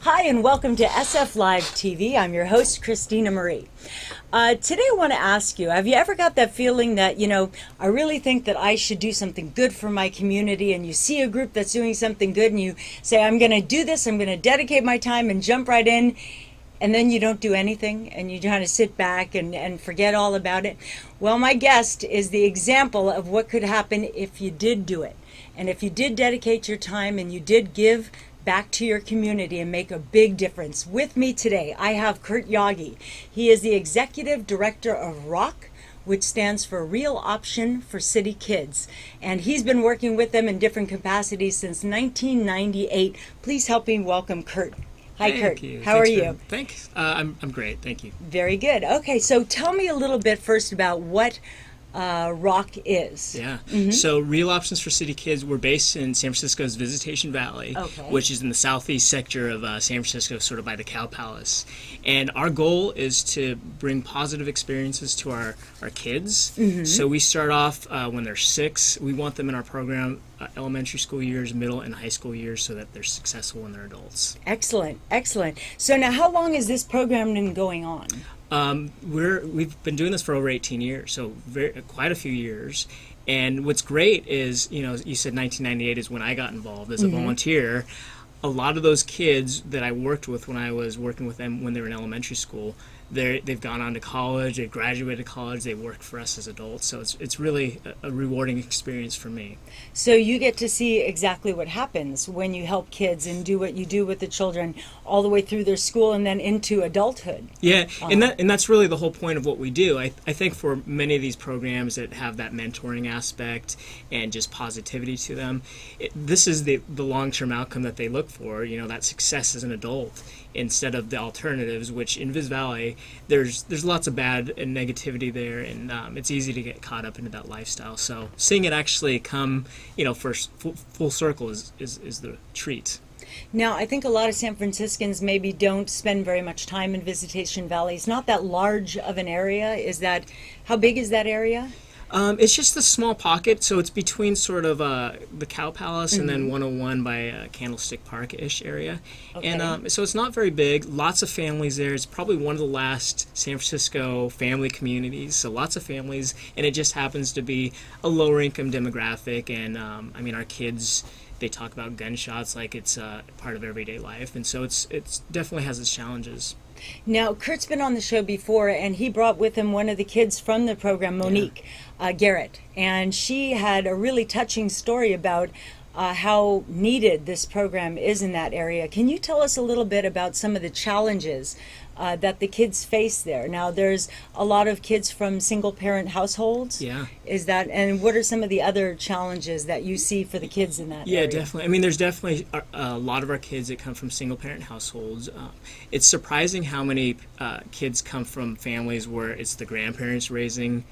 Hi, and welcome to SFLive TV. I'm your host, Christina Marie. Today I want to ask you, have you ever got that feeling that, I really think that I should do something good for my community, and you see a group that's doing something good and you say, I'm going to do this, I'm going to dedicate my time and jump right in, and then you don't do anything and you kind of sit back and forget all about it? Well, my guest is the example of what could happen if you did do it. And if you did dedicate your time and you did give back to your community and make a big difference. With me today, I have Curt Yagi. He is the Executive Director of R.O.C.K, which stands for Real Option for City Kids. And he's been working with them in different capacities since 1998. Please help me welcome Curt. Hi, Thank Curt. you. How are you? Thanks. I'm great. Thank you. Very good. Okay, so tell me a little bit first about what R.O.C.K is. Yeah. So Real Options for City Kids, we're based in San Francisco's Visitacion Valley, which is in the southeast sector of San Francisco, sort of by the Cow Palace. And our goal is to bring positive experiences to our kids. So we start off when they're 6. We want them in our program elementary school years, middle and high school years, so that they're successful when they're adults. Excellent, excellent. So now, how long has this program been going on? We've been doing this for over 18 years, so quite a few years. And what's great is, you said 1998 is when I got involved as a volunteer. A lot of those kids that I worked with when I was working with them when they were in elementary school, they've gone on to college, they've graduated college, they work for us as adults. So it's really a rewarding experience for me. So you get to see exactly what happens when you help kids and do what you do with the children all the way through their school and then into adulthood. Yeah, and that's really the whole point of what we do. I think for many of these programs that have that mentoring aspect and just positivity to them, this is the long-term outcome that they look for, that success as an adult, instead of the alternatives, which in Viz Valley, there's lots of bad and negativity there, and it's easy to get caught up into that lifestyle. So seeing it actually come, first full circle is the treat. Now, I think a lot of San Franciscans maybe don't spend very much time in Visitacion Valley. It's not that large of an area. How big is that area? It's just a small pocket, so it's between sort of the Cow Palace and then 101 by Candlestick Park-ish area. Okay. And so it's not very big. Lots of families there. It's probably one of the last San Francisco family communities, so lots of families, and it just happens to be a lower income demographic. And our kids, they talk about gunshots like it's part of everyday life, and so it's definitely has its challenges. Now, Curt's been on the show before, and he brought with him one of the kids from the program, Monique Garrett, and she had a really touching story about how needed this program is in that area. Can you tell us a little bit about some of the challenges that the kids face there? Now, there's a lot of kids from single-parent households. Yeah. And what are some of the other challenges that you see for the kids in that area? Yeah, definitely. There's definitely a lot of our kids that come from single-parent households. It's surprising how many kids come from families where it's the grandparents raising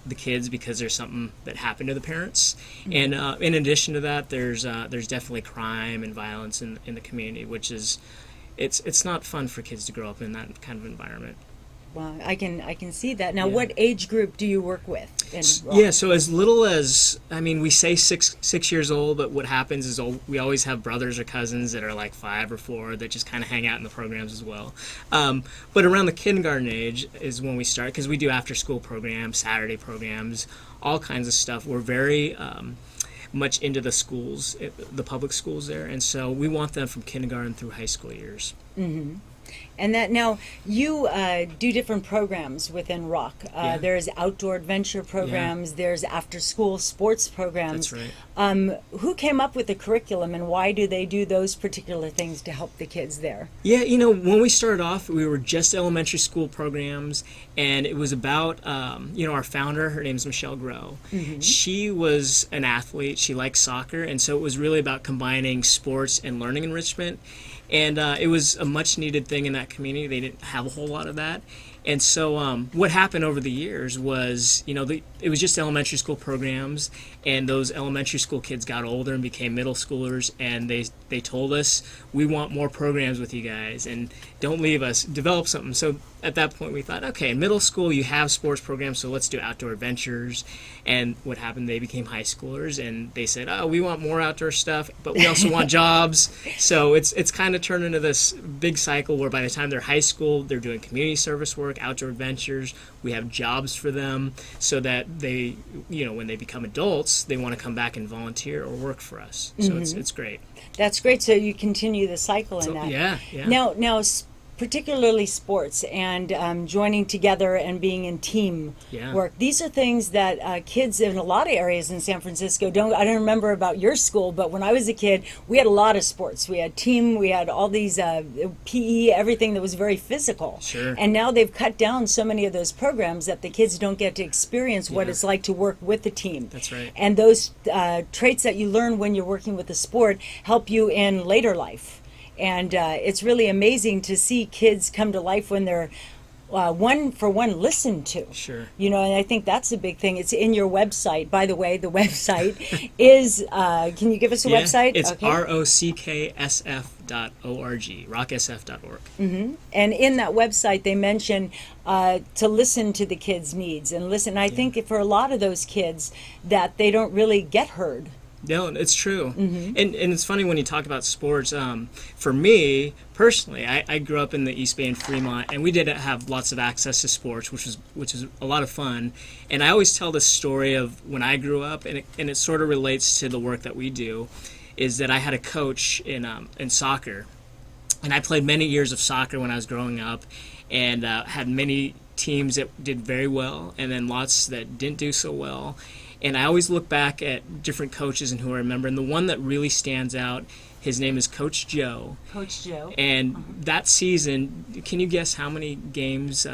the kids because there's something that happened to the parents. And in addition to that, there's definitely crime and violence in the community, which is it's not fun for kids to grow up in that kind of environment. Well, I can see that. Now, what age group do you work with in R.O.C.K? Yeah, so as little as, we say 6 years old, but what happens is we always have brothers or cousins that are like 5 or 4 that just kind of hang out in the programs as well. But around the kindergarten age is when we start, because we do after-school programs, Saturday programs, all kinds of stuff. We're very much into the schools, the public schools there, and so we want them from kindergarten through high school years. And that now you do different programs within R.O.C.K. There's outdoor adventure programs. There's after-school sports programs. That's right. Who came up with the curriculum, and why do they do those particular things to help the kids there? Yeah, when we started off, we were just elementary school programs, and it was about our founder. Her name's Michelle Grow. She was an athlete. She liked soccer, and so it was really about combining sports and learning enrichment. And it was a much-needed thing in that community. They didn't have a whole lot of that. And so what happened over the years was, it was just elementary school programs, and those elementary school kids got older and became middle schoolers, and they told us, we want more programs with you guys, and don't leave us, develop something. So at that point we thought, okay, in middle school you have sports programs, so let's do outdoor adventures. And what happened, they became high schoolers, and they said, oh, we want more outdoor stuff, but we also want jobs. So it's kind of turned into this big cycle where by the time they're high school, they're doing community service work, outdoor adventures. We have jobs for them so that they, when they become adults, they want to come back and volunteer or work for us. So it's great. That's great. So you continue the cycle in that. Yeah. Now, particularly sports and joining together and being in team work. These are things that kids in a lot of areas in San Francisco I don't remember about your school, but when I was a kid, we had a lot of sports. We had team, we had all these PE, everything that was very physical. Sure. And now they've cut down so many of those programs that the kids don't get to experience what it's like to work with the team. That's right. And those traits that you learn when you're working with the sport help you in later life. And it's really amazing to see kids come to life when they're listened to. Sure. And I think that's a big thing. It's in your website. By the way, the website is, can you give us a website? It's R.O.C.K SF.org, rocksf.org. And in that website, they mention to listen to the kids' needs and listen. I think for a lot of those kids that they don't really get heard. No, it's true. And it's funny when you talk about sports. For me, personally, I grew up in the East Bay in Fremont, and we did have lots of access to sports, which was a lot of fun. And I always tell this story of when I grew up, and it sort of relates to the work that we do, is that I had a coach in soccer. And I played many years of soccer when I was growing up, and had many teams that did very well, and then lots that didn't do so well. And I always look back at different coaches and who I remember, and the one that really stands out, his name is Coach Joe. Coach Joe. And that season, can you guess how many games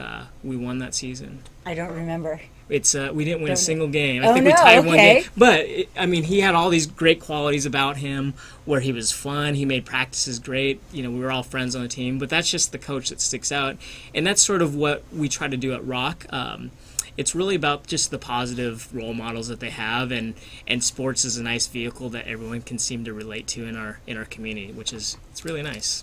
we won that season? I don't remember. We didn't win a single game. I think we tied one game. But he had all these great qualities about him, where he was fun. He made practices great. We were all friends on the team. But that's just the coach that sticks out, and that's sort of what we try to do at R.O.C.K. It's really about just the positive role models that they have, and sports is a nice vehicle that everyone can seem to relate to in our community, it's really nice.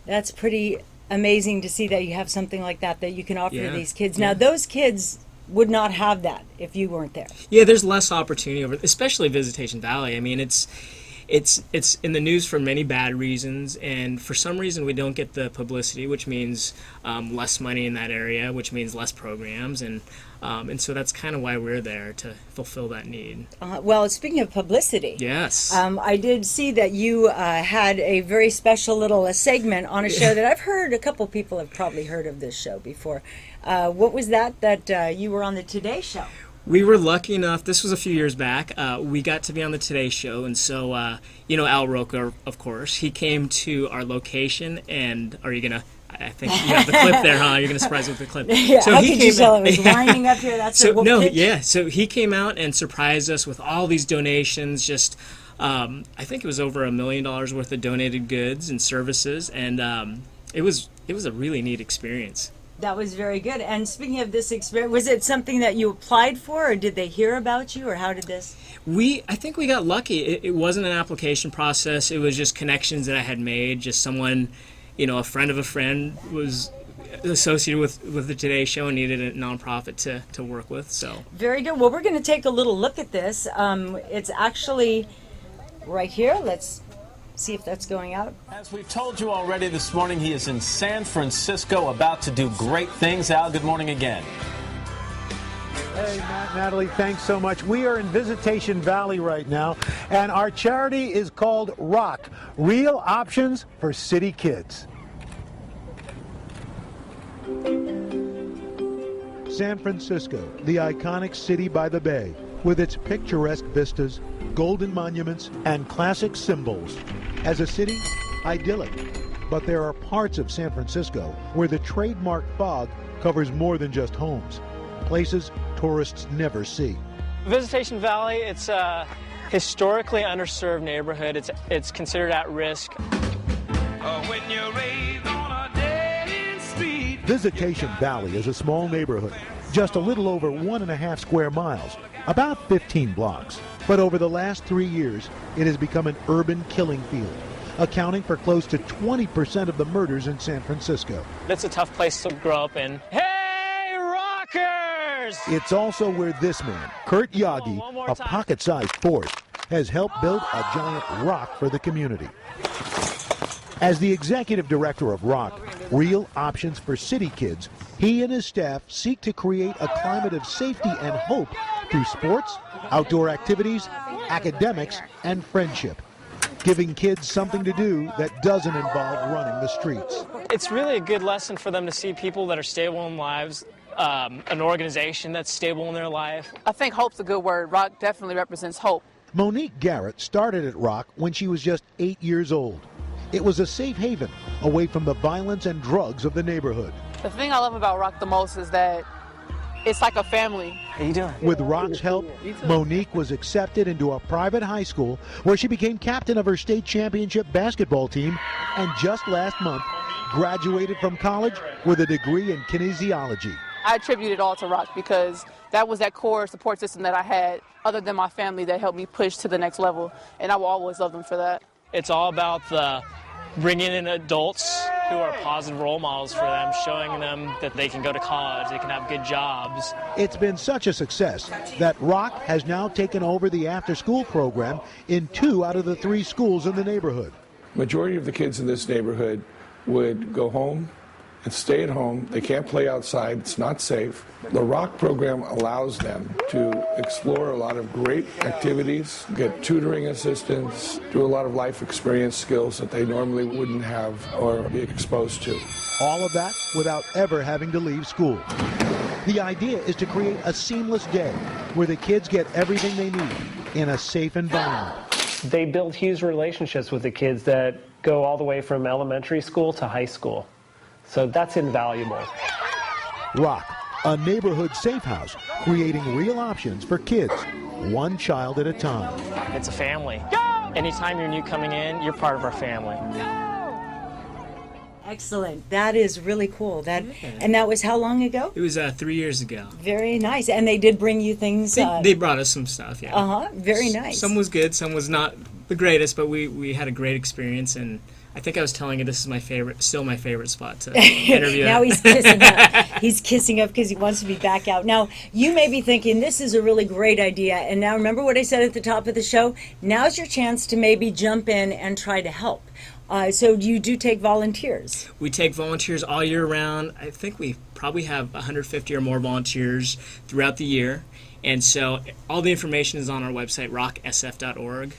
That's pretty amazing to see that you have something like that you can offer to these kids. Now, those kids would not have that if you weren't there. Yeah, there's less opportunity especially Visitacion Valley. I mean, it's in the news for many bad reasons, and for some reason we don't get the publicity, which means less money in that area, which means less programs, and so that's kind of why we're there, to fulfill that need. Well, speaking of publicity, yes, I did see that you had a very special little segment on a show that I've heard a couple people have probably heard of this show before. What was that you were on the Today Show? We were lucky enough, this was a few years back, we got to be on the Today Show, and so, R.O.C.K, of course, he came to our location, and are you going to, I think you have the clip there, huh? You're going to surprise me with the clip. Yeah, so how could you tell it was winding up here? That's so he came out and surprised us with all these donations, just, I think it was over $1 million worth of donated goods and services, and it was a really neat experience. That was very good. And speaking of this experience, was it something that you applied for, or did they hear about you, or how did this? I think we got lucky. It wasn't an application process. It was just connections that I had made. Just someone, a friend of a friend was associated with the Today Show and needed a nonprofit to work with. So very good. Well, we're going to take a little look at this. It's actually right here. Let's see if that's going out. As we've told you already this morning, he is in San Francisco about to do great things. Al, good morning again. Hey, Matt, Natalie, thanks so much. We are in Visitacion Valley right now, and our charity is called R.O.C.K, Real Options for City Kids. San Francisco, the iconic city by the bay, with its picturesque vistas, golden monuments, and classic symbols. As a city, idyllic. But there are parts of San Francisco where the trademark fog covers more than just homes, places tourists never see. Visitacion Valley, it's a historically underserved neighborhood. It's considered at risk. When you're raised on a dead-end street. Visitacion Valley is a small neighborhood, just a little over 1.5 square miles, about 15 blocks. But over the last 3 years, it has become an urban killing field. accounting for close to 20% of the murders in San Francisco. It's a tough place to grow up in. Hey, rockers! It's also where this man, Curt Yagi, one more a time. pocket-sized force, has helped build a giant rock for the community. As the executive director of R.O.C.K, Real Options for City Kids, he and his staff seek to create a climate of safety and hope through sports, outdoor activities, academics, and friendship, giving kids something to do that doesn't involve running the streets. It's really a good lesson for them to see people that are stable in lives, an organization that's stable in their life. I think hope's a good word. R.O.C definitely represents hope. Monique Garrett started at R.O.C when she was just 8 years old. It was a safe haven away from the violence and drugs of the neighborhood. The thing I love about R.O.C the most is that it's like a family. How you doing? With R.O.C's help, Monique was accepted into a private high school where she became captain of her state championship basketball team and just last month graduated from college with a degree in kinesiology. I attribute it all to R.O.C because that was that core support system that I had other than my family that helped me push to the next level, and I will always love them for that. It's all about bringing in adults who are positive role models for them, showing them that they can go to college, they can have good jobs. It's been such a success that R.O.C has now taken over the after-school program in 2 out of the 3 schools in the neighborhood. Majority of the kids in this neighborhood would go home and stay at home. They can't play outside. It's not safe. The R.O.C program allows them to explore a lot of great activities, get tutoring assistance, do a lot of life experience skills that they normally wouldn't have or be exposed to. All of that without ever having to leave school. The idea is to create a seamless day where the kids get everything they need in a safe environment. They build huge relationships with the kids that go all the way from elementary school to high school. So that's invaluable. R.O.C, a neighborhood safe house, creating real options for kids, one child at a time. It's a family. Anytime you're new coming in, you're part of our family. Excellent. That is really cool. And that was how long ago? It was 3 years ago. Very nice. And they did bring you things. They brought us some stuff, yeah. Very nice. Some was good, some was not the greatest, but we had a great experience, and I think I was telling you this is my favorite, still my favorite spot to interview. Now he's kissing up. He's kissing up because he wants to be back out. Now, you may be thinking, this is a really great idea. And now remember what I said at the top of the show? Now's your chance to maybe jump in and try to help. So you do take volunteers? We take volunteers all year round. I think we probably have 150 or more volunteers throughout the year. And so all the information is on our website, rocksf.org.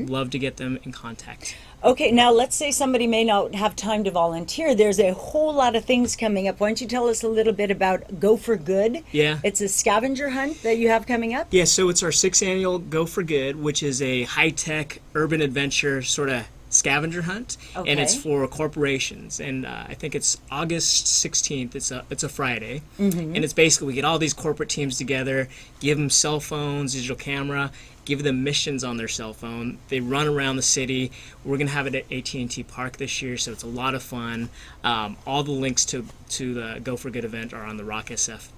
Love to get them in contact. Okay, now let's say somebody may not have time to volunteer. There's a whole lot of things coming up. Why don't you tell us a little bit about Go for Good? Yeah. It's a scavenger hunt that you have coming up? Yeah, so it's our 6th annual Go for Good, which is a high-tech urban adventure sort of scavenger hunt, and it's for corporations, and I think it's August 16th. It's a Friday, and it's basically we get all these corporate teams together, give them cell phones, digital camera, give them missions on their cell phone. They run around the city. We're gonna have it at AT&T Park this year, so it's a lot of fun. All the links to the Go for Good event are on the rocksf.org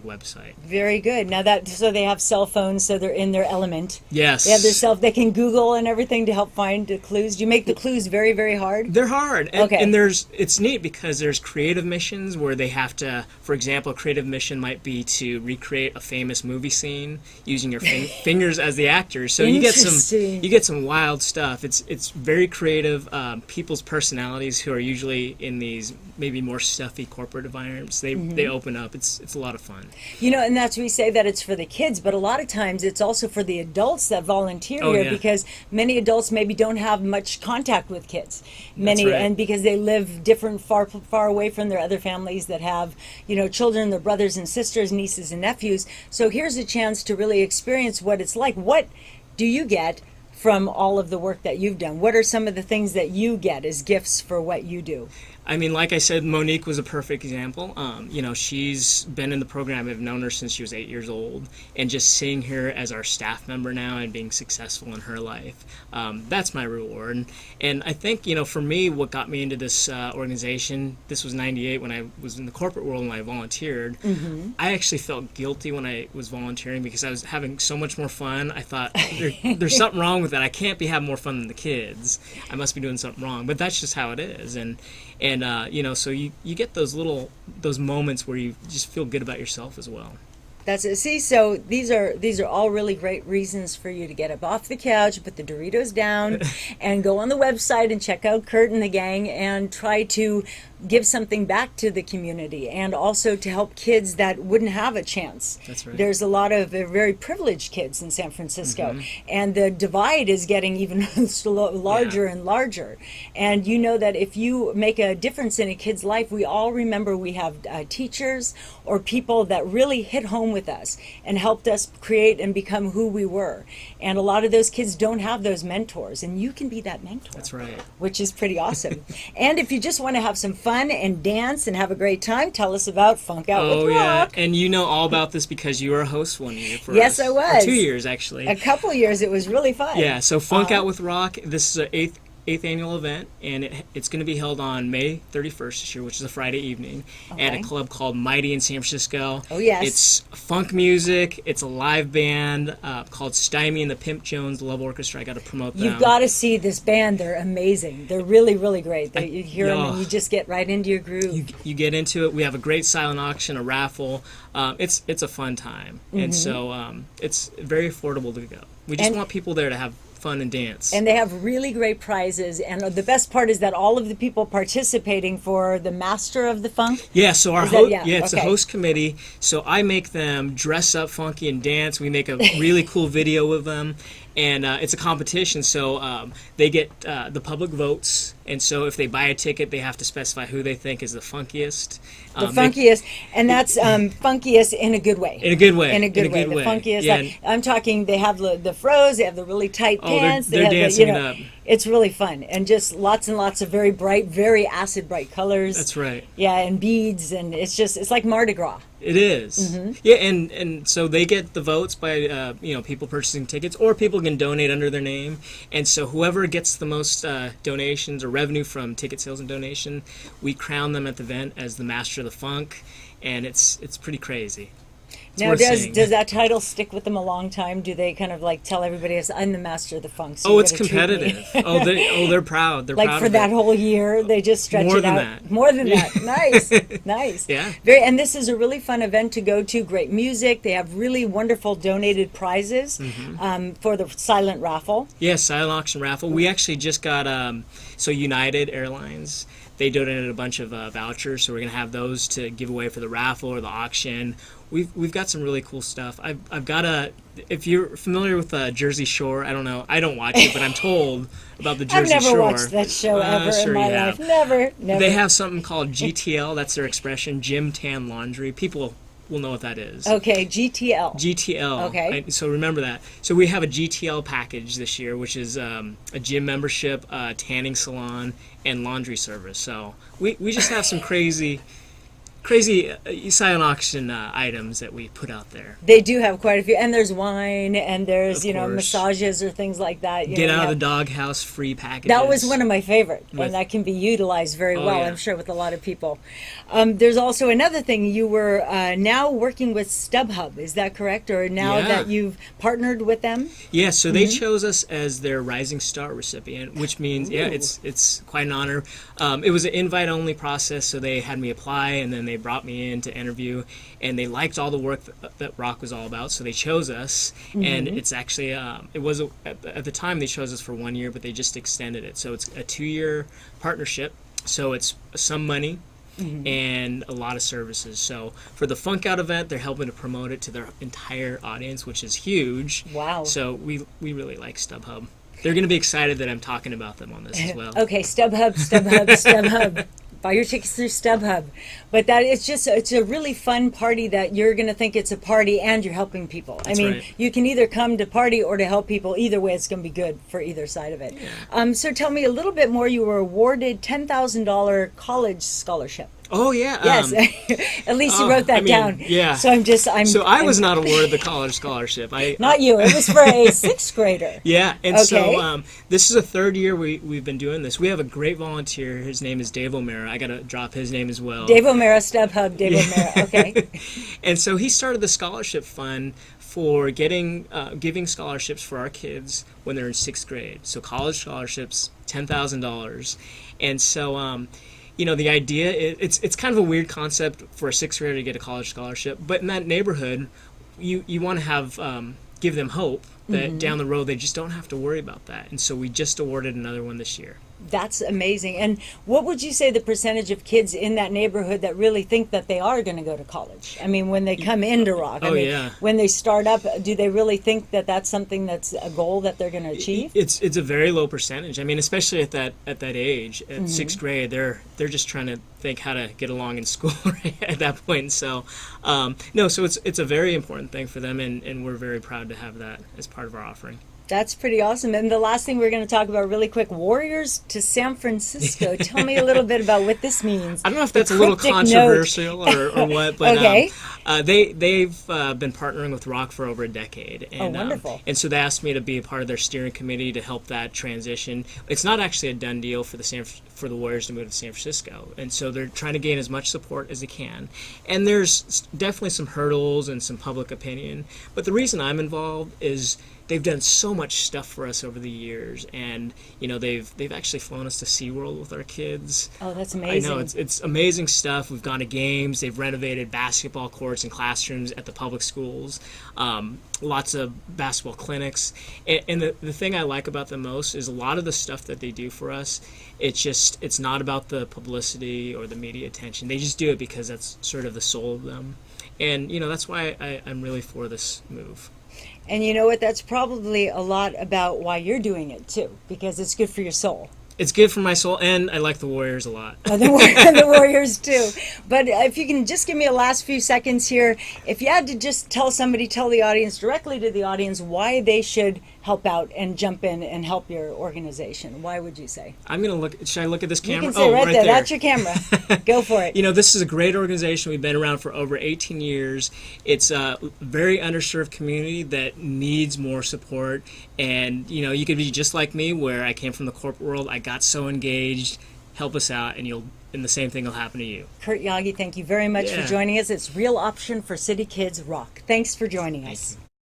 website. Very good. Now so they have cell phones, so they're in their element. Yes. They have they can Google and everything to help find the clues. Do you make the clues very, very hard? They're hard. And, and it's neat because there's creative missions where they have to, for example, a creative mission might be to recreate a famous movie scene using your fingers as the actors. So you get some wild stuff. It's very creative. People's personalities who are usually in these maybe more stuffy corporate environments, they open up. It's a lot of fun. You know, and that's we say that it's for the kids, but a lot of times it's also for the adults that volunteer here because many adults maybe don't have much contact with kids. And because they live far away from their other families that have, children, their brothers and sisters, nieces and nephews. So here's a chance to really experience what it's like. What do you get from all of the work that you've done? What are some of the things that you get as gifts for what you do? I mean, like I said, Monique was a perfect example. She's been in the program. I've known her since she was 8 years old. And just seeing her as our staff member now and being successful in her life, that's my reward. And I think, for me, what got me into this organization, this was 98 when I was in the corporate world and I volunteered. I actually felt guilty when I was volunteering because I was having so much more fun. I thought, there's something wrong with that. I can't be having more fun than the kids. I must be doing something wrong. But that's just how it is. And you know, so you get those moments where you just feel good about yourself as well. That's it. See, so these are all really great reasons for you to get up off the couch, put the Doritos down, and go on the website and check out Curt and the gang and try to give something back to the community, and also to help kids that wouldn't have a chance. That's right. There's a lot of very privileged kids in San Francisco, and the divide is getting even larger and larger. And you know that if you make a difference in a kid's life, we all remember we have teachers or people that really hit home with us and helped us create and become who we were. And a lot of those kids don't have those mentors, and you can be that mentor. That's right. Which is pretty awesome. And if you just want to have some fun and dance and have a great time, tell us about Funk Out with R.O.C.K. And you know all about this because you were a host one year for Yes, us. I was. Or 2 years, actually. A couple years. It was really fun. Yeah, so Funk Out with R.O.C.K, this is an eighth annual event, and it's going to be held on May 31st this year, which is a Friday evening, at a club called Mighty in San Francisco. Oh, yes. It's funk music. It's a live band called Stymie and the Pimp Jones Love Orchestra. I got to promote them. You've got to see this band. They're amazing. They're really, really great. You hear them and you just get right into your groove. You get into it. We have a great silent auction, a raffle. It's a fun time, and so it's very affordable to go. We just want people there to have fun and dance. And they have really great prizes, and the best part is that all of the people participating for the Master of the Funk. Yeah, so it's a host committee. So I make them dress up funky and dance. We make a really cool video of them, and it's a competition. So they get the public votes, and so if they buy a ticket, they have to specify who they think is the funkiest. The funkiest, and that's funkiest in a good way. In a good way. In a good way. The funkiest. Yeah, I'm talking. They have the froze. They have the really tight pants. They're dancing it up. It's really fun, and just lots and lots of very bright, very acid bright colors. That's right. Yeah, and beads, and it's like Mardi Gras. It is. Yeah, and so they get the votes by people purchasing tickets, or people can donate under their name, and so whoever gets the most donations or revenue from ticket sales and donation, we crown them at the event as the Master of the Funk, and it's pretty crazy. Now, does that title stick with them a long time? Do they kind of like tell everybody, I'm the Master of the Funk? So it's competitive. They're proud. They're like proud for of that it. whole year, they just stretch More it than out. that. More than that. Nice, nice. Yeah. And this is a really fun event to go to. Great music. They have really wonderful donated prizes for the silent raffle. Yeah, silent auction raffle. We actually just got United Airlines. They donated a bunch of vouchers, so we're gonna have those to give away for the raffle or the auction. We've got some really cool stuff. I've got if you're familiar with Jersey Shore, I don't know. I don't watch it, but I'm told about the Jersey Shore. I've never watched that show ever in my life. Never. They have something called GTL. That's their expression, Gym Tan Laundry. People will know what that is. Okay, GTL. GTL. Okay. So remember that. So we have a GTL package this year, which is a gym membership, tanning salon, and laundry service. So we just have some crazy silent auction items that we put out there. They do have quite a few, and there's wine, and there's Of course. Massages or things like that. Get out of the doghouse free packages. That was one of my favorite, and that can be utilized very well, yeah. I'm sure, with a lot of people. There's also another thing. You were now working with StubHub, is that correct? Or now that you've partnered with them? Yeah, so they chose us as their Rising Star recipient, which means, it's quite an honor. It was an invite-only process, so they had me apply, and then they brought me in to interview, and they liked all the work that R.O.C.K was all about, so they chose us. And it's actually it was at the time they chose us for 1 year, but they just extended it, so it's a 2-year partnership. So it's some money and a lot of services. So for the Funk Out event, they're helping to promote it to their entire audience, which is huge. Wow. So we really like StubHub. They're going to be excited that I'm talking about them on this as well. Okay, StubHub. Buy your tickets through StubHub. But it's a really fun party that you're going to think it's a party and you're helping people. That's right. You can either come to party or to help people. Either way, it's going to be good for either side of it. Yeah. So tell me a little bit more. You were awarded $10,000 college scholarship. Oh yeah. Yes, at least you wrote that down. Yeah. So I was not awarded the college scholarship. Not you. It was for a 6th grader. Yeah, and Okay. so this is a 3rd year we've been doing this. We have a great volunteer. His name is Dave O'Mara. I got to drop his name as well. Dave O'Mara, StubHub, Dave O'Mara. Okay. And so he started the scholarship fund for giving scholarships for our kids when they're in 6th grade. So college scholarships, $10,000. And so the idea, it's kind of a weird concept for a 6th grader to get a college scholarship, but in that neighborhood, you want to have give them hope that down the road they just don't have to worry about that. And so we just awarded another one this year. That's amazing. And what would you say the percentage of kids in that neighborhood that really think that they are going to go to college? I mean, when they come into R.O.C.K, when they start up, do they really think that that's something that's a goal that they're going to achieve? It's a very low percentage. I mean, especially at that age, at 6th grade, they're just trying to think how to get along in school at that point. So, so it's a very important thing for them, and we're very proud to have that as part of our offering. That's pretty awesome. And the last thing we're going to talk about really quick, Warriors to San Francisco. Tell me a little bit about what this means. I don't know if that's a little controversial or what, but okay. They've been partnering with R.O.C.K for over a decade. And, wonderful. And so they asked me to be a part of their steering committee to help that transition. It's not actually a done deal for the Warriors to move to San Francisco. And so they're trying to gain as much support as they can. And there's definitely some hurdles and some public opinion. But the reason I'm involved is they've done so much stuff for us over the years, and they've actually flown us to SeaWorld with our kids. Oh, that's amazing. I know, it's amazing stuff. We've gone to games. They've renovated basketball courts and classrooms at the public schools. Lots of basketball clinics. And the thing I like about them most is a lot of the stuff that they do for us, it's not about the publicity or the media attention. They just do it because that's sort of the soul of them. And that's why I'm really for this move. And you know what? That's probably a lot about why you're doing it, too, because it's good for your soul. It's good for my soul, and I like the Warriors a lot. The Warriors, too. But if you can just give me a last few seconds here, if you had to just tell the audience, directly to the audience, why they should help out and jump in and help your organization, why would you say? I'm going to look. Should I look at this camera? You can say right there. That's your camera. Go for it. This is a great organization. We've been around for over 18 years. It's a very underserved community that needs more support. And, you could be just like me, where I came from the corporate world. I got so engaged. Help us out, and the same thing will happen to you. Curt, Yagi, thank you very much for joining us. It's Real Option for City Kids R.O.C.K. Thanks for joining us.